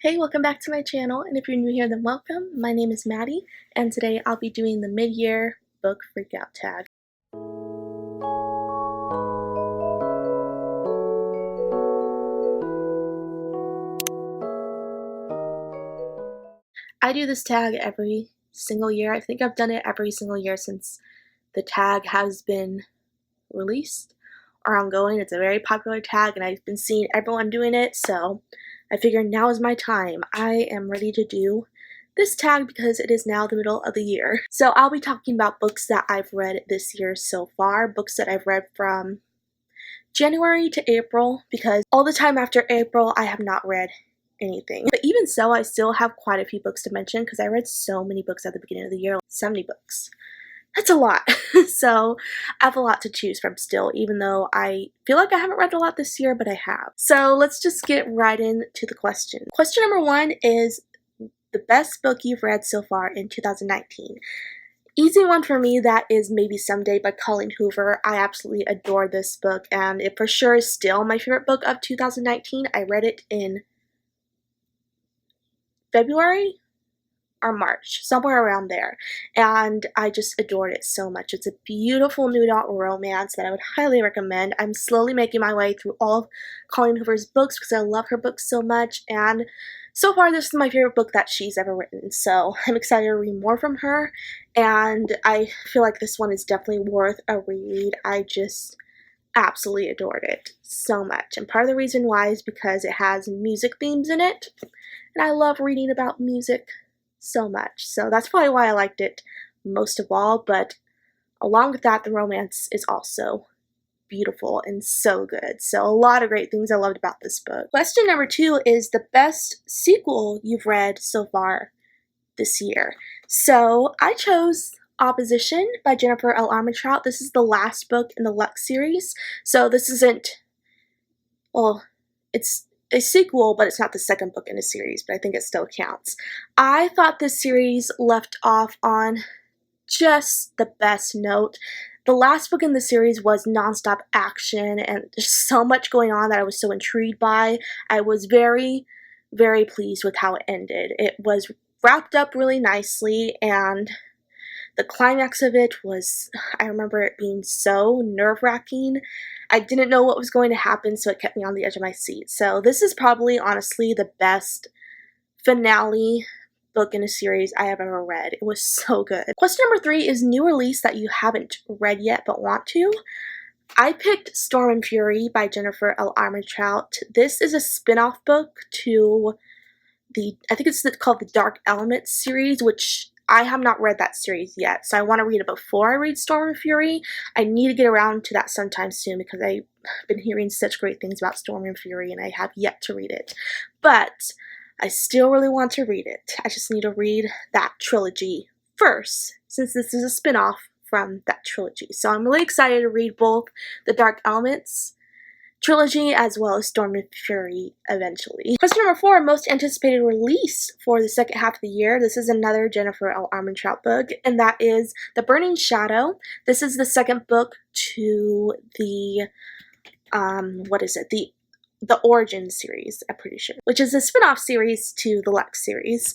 Hey, welcome back to my channel, and if you're new here, then welcome. My name is Maddie, and today I'll be doing the mid-year book freakout tag. I do this tag every single year. I think I've done it every single year since the tag has been released or ongoing. It's a very popular tag, and I've been seeing everyone doing it, so I figured now is my time. I am ready to do this tag because it is now the middle of the year. So I'll be talking about books that I've read this year so far, books that I've read from January to April, because all the time after April I have not read anything. But even so, I still have quite a few books to mention because I read so many books at the beginning of the year, like 70 books. That's a lot. So I have a lot to choose from still, even though I feel like I haven't read a lot this year, but I have. So let's just get right into the question. Question number one is the best book you've read so far in 2019. Easy one for me, that is Maybe Someday by Colleen Hoover. I absolutely adore this book, and it for sure is still my favorite book of 2019. I read it in February or March, somewhere around there, and I just adored it so much. It's a beautiful new adult romance that I would highly recommend. I'm slowly making my way through all of Colleen Hoover's books because I love her books so much, and so far this is my favorite book that she's ever written, so I'm excited to read more from her, and I feel like this one is definitely worth a reread. I just absolutely adored it so much, and part of the reason why is because it has music themes in it, and I love reading about music so much, so that's probably why I liked it most of all. But along with that, the romance is also beautiful and so good. So a lot of great things I loved about this book. Question number two is the best sequel you've read so far this year. So I chose Opposition by Jennifer L. Armentrout. This is the last book in the Lux series, so this isn't, well, it's a sequel, but it's not the second book in a series, but I think it still counts. I thought this series left off on just the best note. The last book in the series was nonstop action, and there's so much going on that I was so intrigued by. I was very, very pleased with how it ended. It was wrapped up really nicely, and the climax of it was, I remember it being so nerve-wracking. I didn't know what was going to happen, so it kept me on the edge of my seat. So this is probably, honestly, the best finale book in a series I have ever read. It was so good. Question number three is new release that you haven't read yet but want to. I picked Storm and Fury by Jennifer L. Armentrout. This is a spin-off book to I think it's called the Dark Element series, which I have not read that series yet, so I want to read it before I read Storm and Fury. I need to get around to that sometime soon because I've been hearing such great things about Storm and Fury, and I have yet to read it. But I still really want to read it. I just need to read that trilogy first, since this is a spin-off from that trilogy. So I'm really excited to read both the Dark Elements trilogy as well as Storm and Fury eventually. Question number four, most anticipated release for the second half of the year. This is another Jennifer L. Armentrout book, and that is The Burning Shadow. This is the second book to the, the Origin series, I'm pretty sure, which is a spin-off series to the Lux series.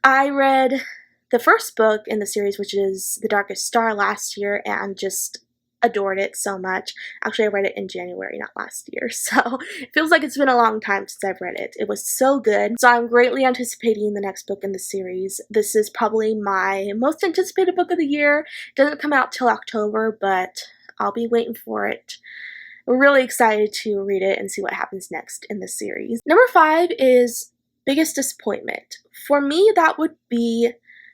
I read the first book in the series, which is The Darkest Star, last year, and just adored it so much. Actually, I read it in January, not last year, so it feels like it's been a long time since I've read it. It was so good, so I'm greatly anticipating the next book in the series. This is probably my most anticipated book of the year. It doesn't come out till October, but I'll be waiting for it. We're really excited to read it and see what happens next in the series. Number five is biggest disappointment. For me, that would be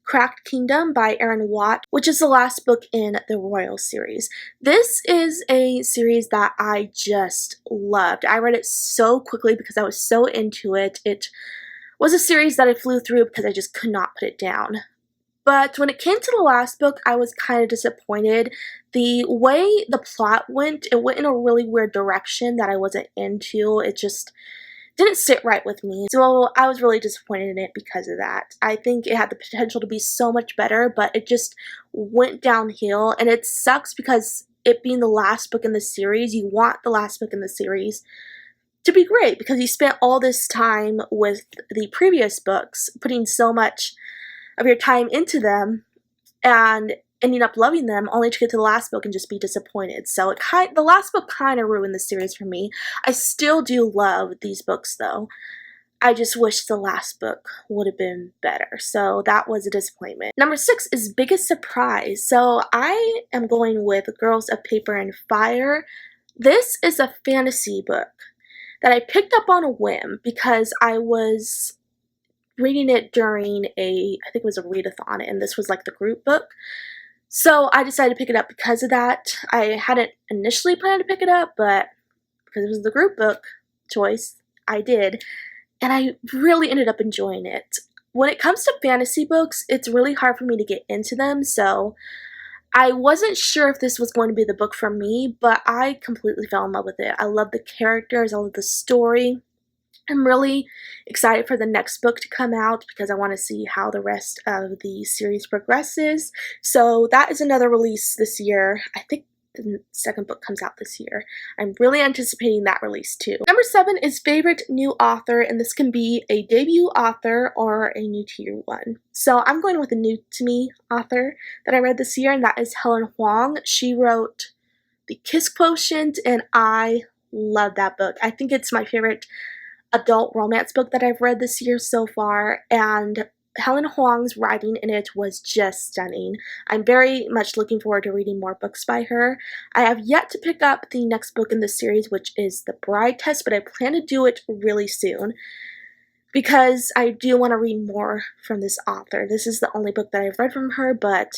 Cracked Kingdom by Erin Watt, which is the last book in the Royal series. This is a series that I just loved. I read it so quickly because I was so into it. It was a series that I flew through because I just could not put it down. But when it came to the last book, I was kind of disappointed. The way the plot went, it went in a really weird direction that I wasn't into. It just didn't sit right with me, so I was really disappointed in it because of that. I think it had the potential to be so much better, but it just went downhill, and it sucks because it being the last book in the series, you want the last book in the series to be great because you spent all this time with the previous books, putting so much of your time into them and ending up loving them only to get to the last book and just be disappointed. So the last book kind of ruined the series for me. I still do love these books though. I just wish the last book would have been better. So that was a disappointment. Number 6 is Biggest Surprise. So I am going with Girls of Paper and Fire. This is a fantasy book that I picked up on a whim because I was reading it during I think it was a readathon, and this was like the group book. So I decided to pick it up because of that. I hadn't initially planned to pick it up, but because it was the group book choice, I did. And I really ended up enjoying it. When it comes to fantasy books, it's really hard for me to get into them, so I wasn't sure if this was going to be the book for me, but I completely fell in love with it. I love the characters, I love the story. I'm really excited for the next book to come out because I want to see how the rest of the series progresses. So that is another release this year. I think the second book comes out this year. I'm really anticipating that release too. Number 7 is Favorite New Author, and this can be a debut author or a new to you one. So I'm going with a new to me author that I read this year, and that is Helen Huang. She wrote The Kiss Quotient, and I love that book. I think it's my favorite adult romance book that I've read this year so far, and Helen Huang's writing in it was just stunning. I'm very much looking forward to reading more books by her. I have yet to pick up the next book in the series, which is The Bride Test, but I plan to do it really soon because I do want to read more from this author. This is the only book that I've read from her, but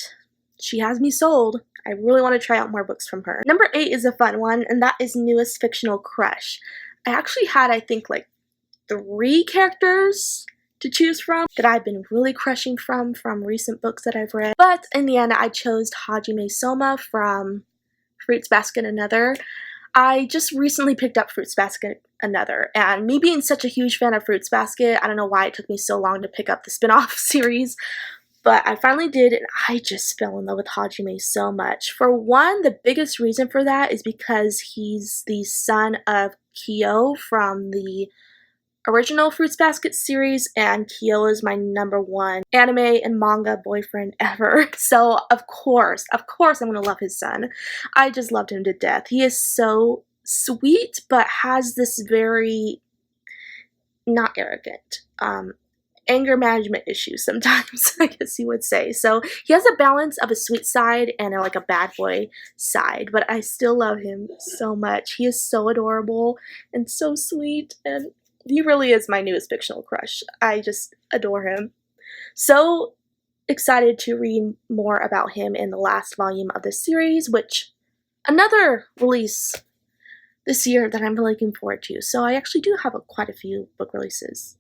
she has me sold. I really want to try out more books from her. Number 8 is a fun one, and that is Newest Fictional Crush. I actually had, I think, like 3 characters to choose from that I've been really crushing from recent books that I've read. But in the end, I chose Hajime Soma from Fruits Basket Another. I just recently picked up Fruits Basket Another, and me being such a huge fan of Fruits Basket, I don't know why it took me so long to pick up the spin-off series, but I finally did, and I just fell in love with Hajime so much. For one, the biggest reason for that is because he's the son of Kyo from the original Fruits Basket series, and Kyo is my #1 anime and manga boyfriend ever. So of course I'm gonna love his son. I just loved him to death. He is so sweet, but has this very, not arrogant, anger management issues sometimes, I guess you would say. So he has a balance of a sweet side and like a bad boy side, but I still love him so much. He is so adorable and so sweet, and he really is my newest fictional crush. I just adore him. So excited to read more about him in the last volume of the series, which another release this year that I'm looking forward to. So I actually do have quite a few book releases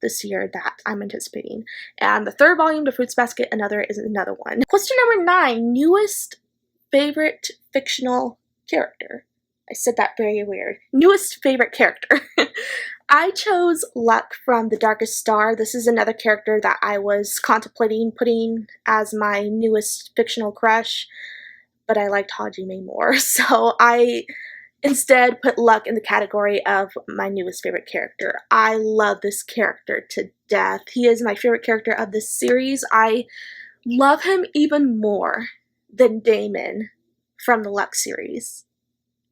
this year that I'm anticipating. And the 3rd volume to Fruits Basket Another is another one. Question number 9, newest favorite fictional character. I said that very weird. Newest favorite character. I chose Luck from The Darkest Star. This is another character that I was contemplating putting as my newest fictional crush, but I liked Hajime more, so I instead put Luck in the category of my newest favorite character. I love this character to death. He is my favorite character of this series. I love him even more than Damon from the Luck series.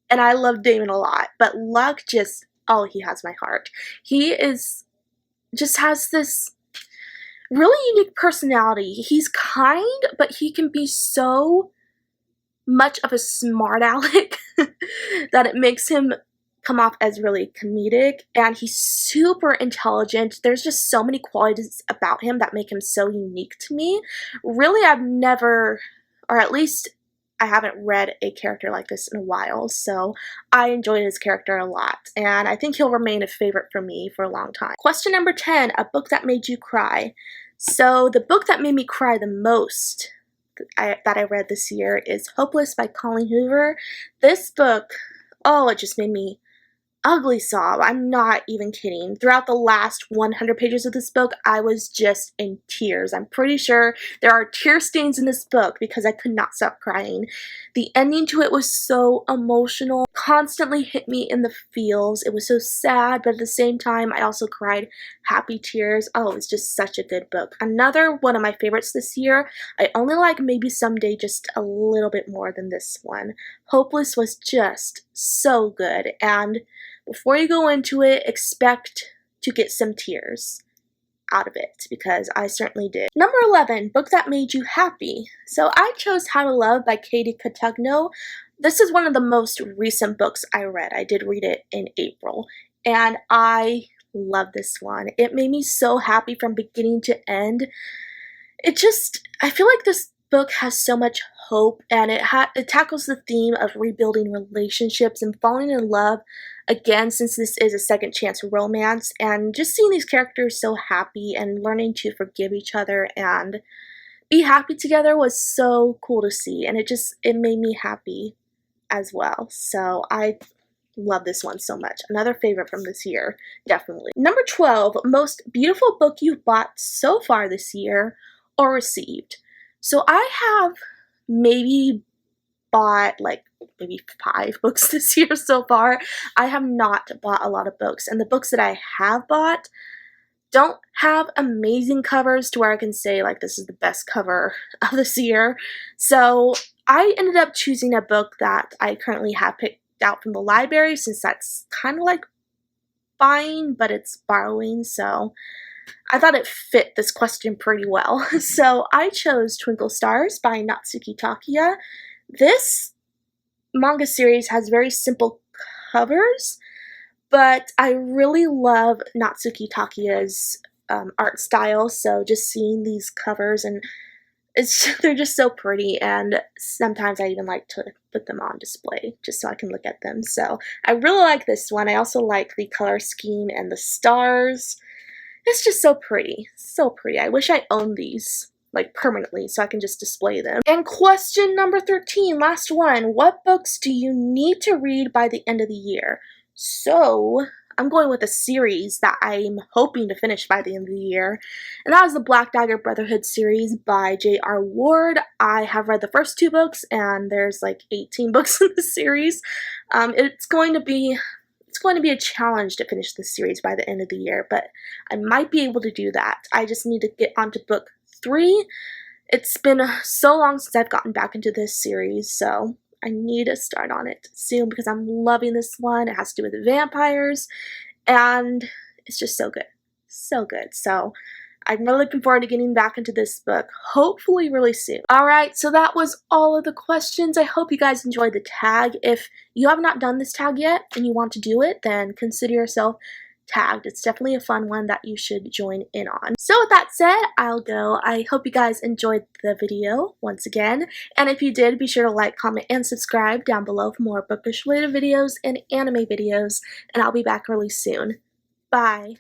And I love Damon a lot, but Luck just, oh, he has my heart. He just has this really unique personality. He's kind, but he can be so much of a smart aleck that it makes him come off as really comedic, and he's super intelligent. There's just so many qualities about him that make him so unique to me. Really, I've never, or at least I haven't read a character like this in a while, so I enjoyed his character a lot, and I think he'll remain a favorite for me for a long time. Question number 10, a book that made you cry. So the book that made me cry the most that I read this year is Hopeless by Colleen Hoover. This book, oh, it just made me ugly sob. I'm not even kidding. Throughout the last 100 pages of this book, I was just in tears. I'm pretty sure there are tear stains in this book because I could not stop crying. The ending to it was so emotional, constantly hit me in the feels. It was so sad, but at the same time, I also cried happy tears. Oh, it was just such a good book. Another one of my favorites this year. I only like Maybe Someday just a little bit more than this one. Hopeless was just so good, and before you go into it, expect to get some tears out of it, because I certainly did. Number 11, book that made you happy. So I chose How to Love by Katie Cotugno. This is one of the most recent books I read. I did read it in April, and I love this one. It made me so happy from beginning to end. I feel like this book has so much hope, and it tackles the theme of rebuilding relationships and falling in love again, since this is a second chance romance, and just seeing these characters so happy and learning to forgive each other and be happy together was so cool to see, and it made me happy as well. So I love this one so much. Another favorite from this year, definitely. Number 12, most beautiful book you've bought so far this year or received. So I have maybe bought like maybe 5 books this year so far. I have not bought a lot of books, and the books that I have bought don't have amazing covers to where I can say like this is the best cover of this year. So I ended up choosing a book that I currently have picked out from the library, since that's kind of like buying, but it's borrowing, so I thought it fit this question pretty well. So I chose Twinkle Stars by Natsuki Takiya. This manga series has very simple covers, but I really love Natsuki Takiya's art style, so just seeing these covers, and they're just so pretty, and sometimes I even like to put them on display just so I can look at them. So I really like this one. I also like the color scheme and the stars. It's just so pretty, so pretty. I wish I owned these like permanently so I can just display them. And question number 13, last one. What books do you need to read by the end of the year? So I'm going with a series that I'm hoping to finish by the end of the year, and that is the Black Dagger Brotherhood series by J.R. Ward. I have read the first 2 books, and there's like 18 books in the series. It's going to be a challenge to finish this series by the end of the year, but I might be able to do that. I just need to get onto book 3. It's been so long since I've gotten back into this series, so I need to start on it soon because I'm loving this one. It has to do with vampires, and it's just so good. So good. So I'm really looking forward to getting back into this book, hopefully really soon. Alright, so that was all of the questions. I hope you guys enjoyed the tag. If you have not done this tag yet and you want to do it, then consider yourself tagged. It's definitely a fun one that you should join in on. So with that said, I'll go. I hope you guys enjoyed the video once again, and if you did, be sure to like, comment, and subscribe down below for more bookish related videos and anime videos, and I'll be back really soon. Bye!